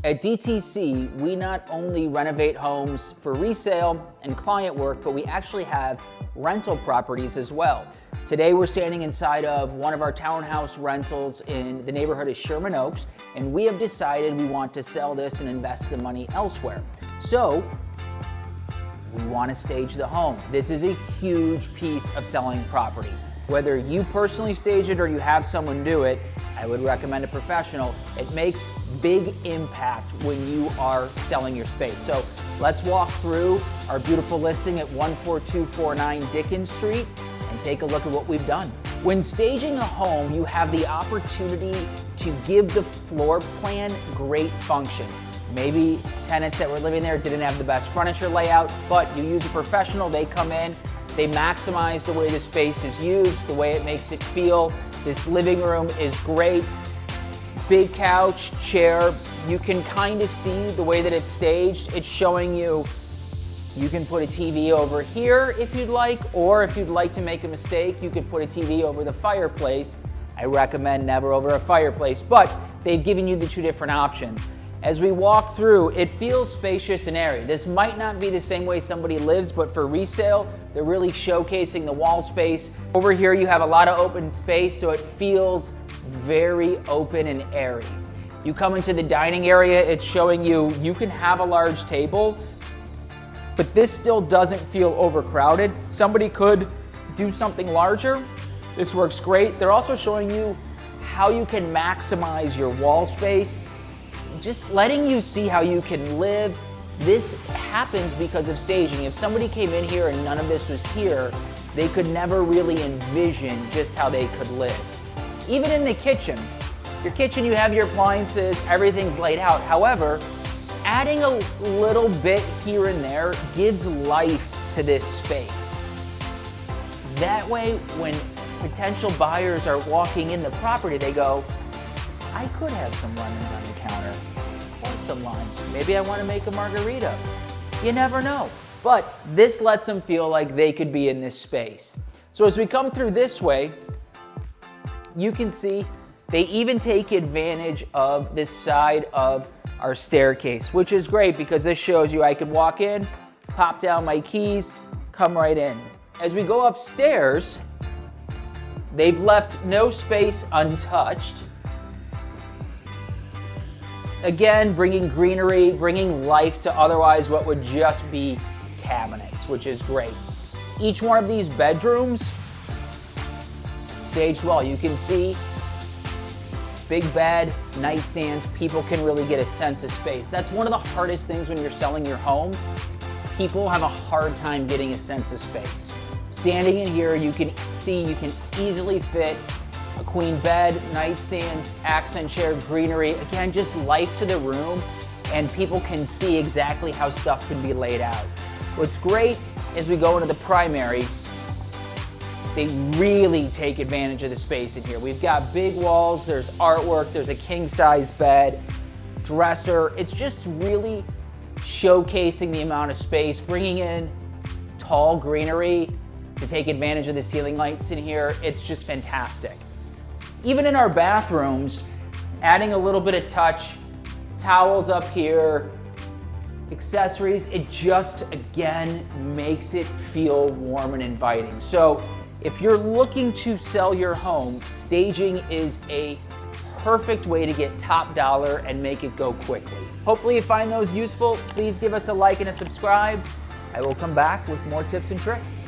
At DTC, we not only renovate homes for resale and client work, but we actually have rental properties as well. Today we're standing inside of one of our townhouse rentals in the neighborhood of Sherman Oaks, and we have decided we want to sell this and invest the money elsewhere. So we want to stage the home. This is a huge piece of selling property. Whether you personally stage it or you have someone do it, I would recommend a professional. It makes big impact when you are selling your space. So let's walk through our beautiful listing at 14249 Dickens Street and take a look at what we've done. When staging a home, you have the opportunity to give the floor plan great function. Maybe tenants that were living there didn't have the best furniture layout, but you use a professional, they come in, they maximize the way the space is used, the way it makes it feel. This living room is great. Big couch, chair. You can kind of see the way that it's staged. It's showing you can put a TV over here if you'd like, or if you'd like to make a mistake, you could put a TV over the fireplace. I recommend never over a fireplace, but they've given you the two different options. As we walk through, it feels spacious and airy. This might not be the same way somebody lives, but for resale, they're really showcasing the wall space. Over here, you have a lot of open space, so it feels very open and airy. You come into the dining area, it's showing you can have a large table, but this still doesn't feel overcrowded. Somebody could do something larger. This works great. They're also showing you how you can maximize your wall space, just letting you see how you can live. This happens because of staging. If somebody came in here and none of this was here, they could never really envision just how they could live. Even in the kitchen, your kitchen, you have your appliances, everything's laid out. However, adding a little bit here and there gives life to this space. That way, when potential buyers are walking in the property, they go, I could have some lemons on the counter or some limes. Maybe I want to make a margarita. You never know. But this lets them feel like they could be in this space. So as we come through this way, you can see they even take advantage of this side of our staircase, which is great because this shows you I could walk in, pop down my keys, come right in. As we go upstairs, they've left no space untouched. Again, bringing greenery, bringing life to otherwise what would just be cabinets, which is great. Each one of these bedrooms staged well. You can see big bed, nightstands. People can really get a sense of space. That's one of the hardest things when you're selling your home. People have a hard time getting a sense of space. Standing in here, you can see you can easily fit a queen bed, nightstands, accent chair, greenery. Again, just life to the room, and people can see exactly how stuff can be laid out. What's great as we go into the primary, they really take advantage of the space in here. We've got big walls, there's artwork, there's a king-size bed, dresser. It's just really showcasing the amount of space, bringing in tall greenery to take advantage of the ceiling lights in here. It's just fantastic. Even in our bathrooms, adding a little bit of touch, towels up here, accessories, it just, again, makes it feel warm and inviting. So if you're looking to sell your home, staging is a perfect way to get top dollar and make it go quickly. Hopefully you find those useful. Please give us a like and a subscribe. I will come back with more tips and tricks.